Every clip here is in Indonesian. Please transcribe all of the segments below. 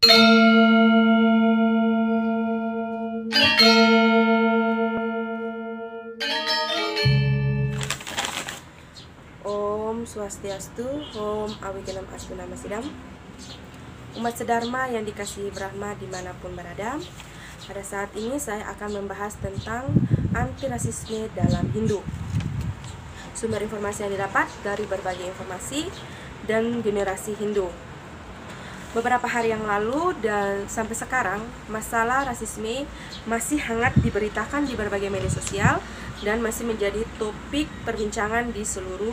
Om Swastiastu, Om Awigenam Astunama Sidam. Umat sedharma yang dikasihi Brahma dimanapun berada, pada saat ini saya akan membahas tentang anti rasisme dalam Hindu. Sumber informasi yang didapat dari berbagai informasi dan generasi Hindu. Beberapa hari yang lalu dan sampai sekarang, masalah rasisme masih hangat diberitakan di berbagai media sosial dan masih menjadi topik perbincangan di seluruh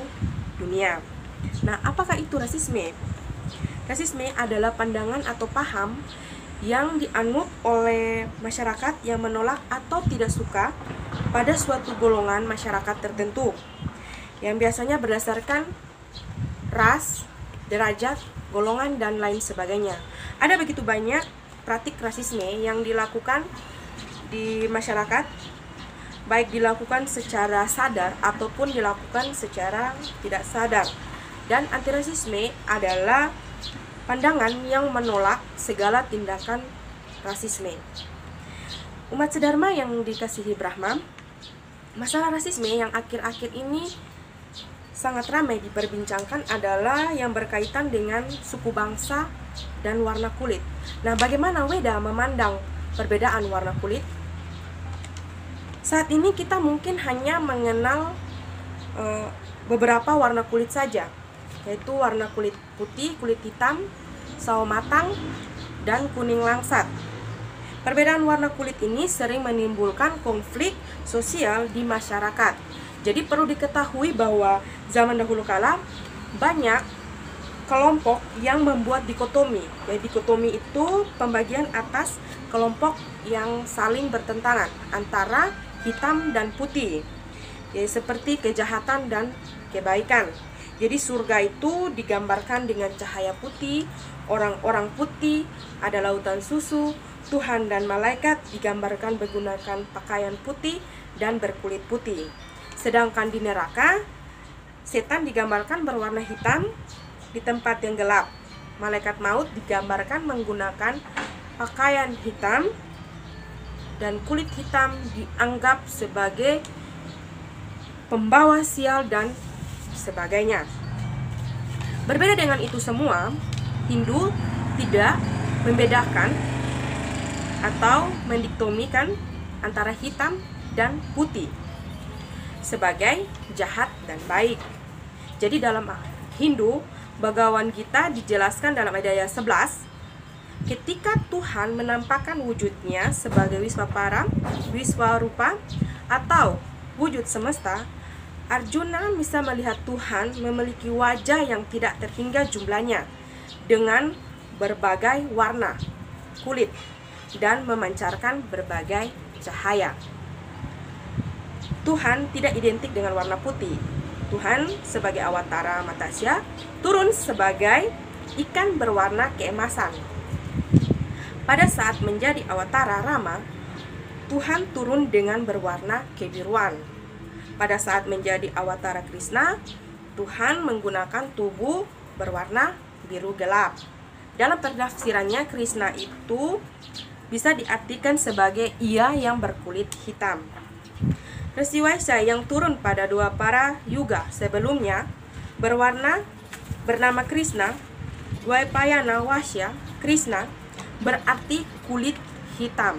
dunia. Nah, apakah itu rasisme? Rasisme adalah pandangan atau paham yang dianut oleh masyarakat yang menolak atau tidak suka pada suatu golongan masyarakat tertentu, yang biasanya berdasarkan ras, derajat, golongan, dan lain sebagainya. Ada begitu banyak praktik rasisme yang dilakukan di masyarakat, baik dilakukan secara sadar ataupun dilakukan secara tidak sadar. Dan antirasisme adalah pandangan yang menolak segala tindakan rasisme. Umat sedharma yang dikasihi Brahma, masalah rasisme yang akhir-akhir ini sangat ramai diperbincangkan adalah yang berkaitan dengan suku bangsa dan warna kulit. Nah, bagaimana Weda memandang perbedaan warna kulit? Saat ini kita mungkin hanya mengenal beberapa warna kulit saja, yaitu warna kulit putih, kulit hitam, sawo matang, dan kuning langsat. Perbedaan warna kulit ini sering menimbulkan konflik sosial di masyarakat. Jadi perlu diketahui bahwa zaman dahulu kala banyak kelompok yang membuat dikotomi. Ya, dikotomi itu pembagian atas kelompok yang saling bertentangan antara hitam dan putih, ya, seperti kejahatan dan kebaikan. Jadi surga itu digambarkan dengan cahaya putih, orang-orang putih ada lautan susu, Tuhan dan malaikat digambarkan menggunakan pakaian putih dan berkulit putih. Sedangkan di neraka, setan digambarkan berwarna hitam di tempat yang gelap. Malaikat maut digambarkan menggunakan pakaian hitam dan kulit hitam dianggap sebagai pembawa sial dan sebagainya. Berbeda dengan itu semua, Hindu tidak membedakan atau mendiktomikan antara hitam dan putih sebagai jahat dan baik. Jadi dalam Hindu, Bhagavad Gita dijelaskan dalam Adhyaya 11, ketika Tuhan menampakkan wujudnya sebagai Wiswarupa atau wujud semesta, Arjuna bisa melihat Tuhan memiliki wajah yang tidak terhingga jumlahnya dengan berbagai warna kulit dan memancarkan berbagai cahaya. Tuhan tidak identik dengan warna putih. Tuhan sebagai awatara Matsya turun sebagai ikan berwarna keemasan. Pada saat menjadi awatara Rama, Tuhan turun dengan berwarna kebiruan. Pada saat menjadi awatara Krishna, Tuhan menggunakan tubuh berwarna biru gelap. Dalam penafsirannya, Krishna itu bisa diartikan sebagai ia yang berkulit hitam. Resi Waisya yang turun pada dua para yuga sebelumnya bernama Krishna, Dwaipayana Wasya Krishna, berarti kulit hitam.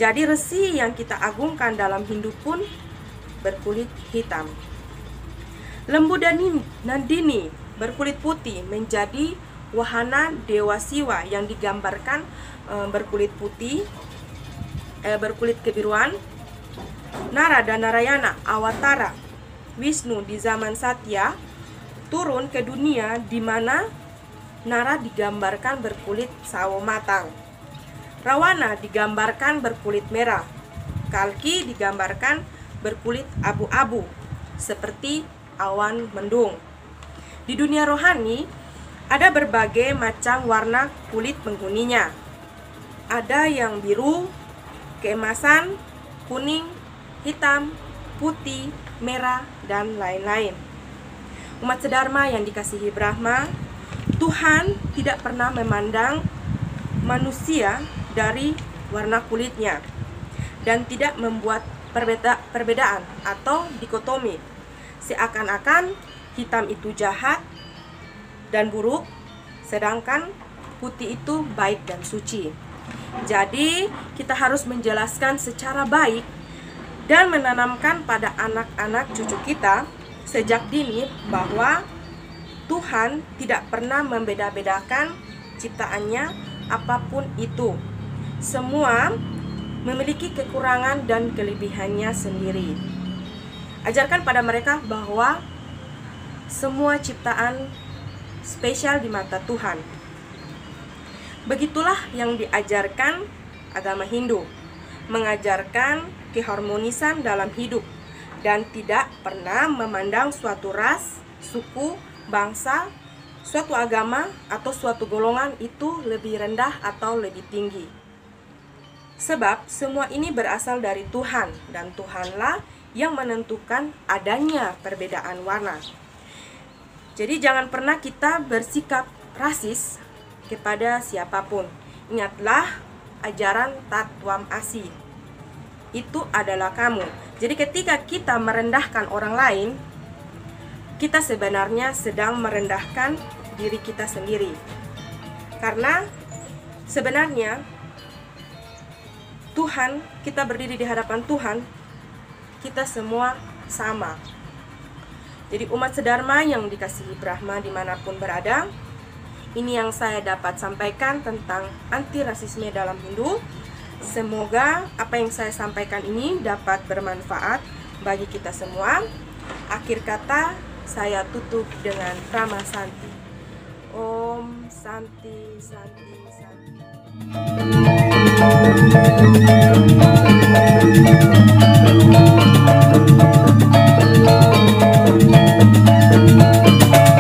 Jadi resi yang kita agungkan dalam Hindu pun berkulit hitam. Lembu Nandini berkulit putih menjadi wahana Dewa Siwa yang digambarkan berkulit putih, berkulit kebiruan. Nara dan Narayana, awatara Wisnu di zaman Satya, turun ke dunia di mana Nara digambarkan berkulit sawo matang, Rawana digambarkan berkulit merah, Kalki digambarkan berkulit abu-abu seperti awan mendung. Di dunia rohani ada berbagai macam warna kulit penghuninya. Ada yang biru, keemasan, kuning, hitam, putih, merah, dan lain-lain. Umat sedharma yang dikasihi Brahma, Tuhan tidak pernah memandang manusia dari warna kulitnya dan tidak membuat perbedaan atau dikotomi, seakan-akan hitam itu jahat dan buruk, sedangkan putih itu baik dan suci. Jadi, kita harus menjelaskan secara baik dan menanamkan pada anak-anak cucu kita sejak dini bahwa Tuhan tidak pernah membeda-bedakan ciptaannya apapun itu. Semua memiliki kekurangan dan kelebihannya sendiri. Ajarkan pada mereka bahwa semua ciptaan spesial di mata Tuhan. Begitulah yang diajarkan agama Hindu, mengajarkan keharmonisan dalam hidup dan tidak pernah memandang suatu ras, suku, bangsa, suatu agama, atau suatu golongan itu lebih rendah atau lebih tinggi. Sebab semua ini berasal dari Tuhan, dan Tuhanlah yang menentukan adanya perbedaan warna. Jadi jangan pernah kita bersikap rasis kepada siapapun. Ingatlah ajaran Tatwam Asi. Itu adalah kamu. Jadi ketika kita merendahkan orang lain, kita sebenarnya sedang merendahkan diri kita sendiri. Karena sebenarnya Tuhan, kita berdiri di hadapan Tuhan, kita semua sama. Jadi umat sedharma yang dikasihi Brahma dimanapun berada, ini yang saya dapat sampaikan tentang anti rasisme dalam Hindu. Semoga apa yang saya sampaikan ini dapat bermanfaat bagi kita semua. Akhir kata, saya tutup dengan Prama Santi. Om Santi Santi Santi.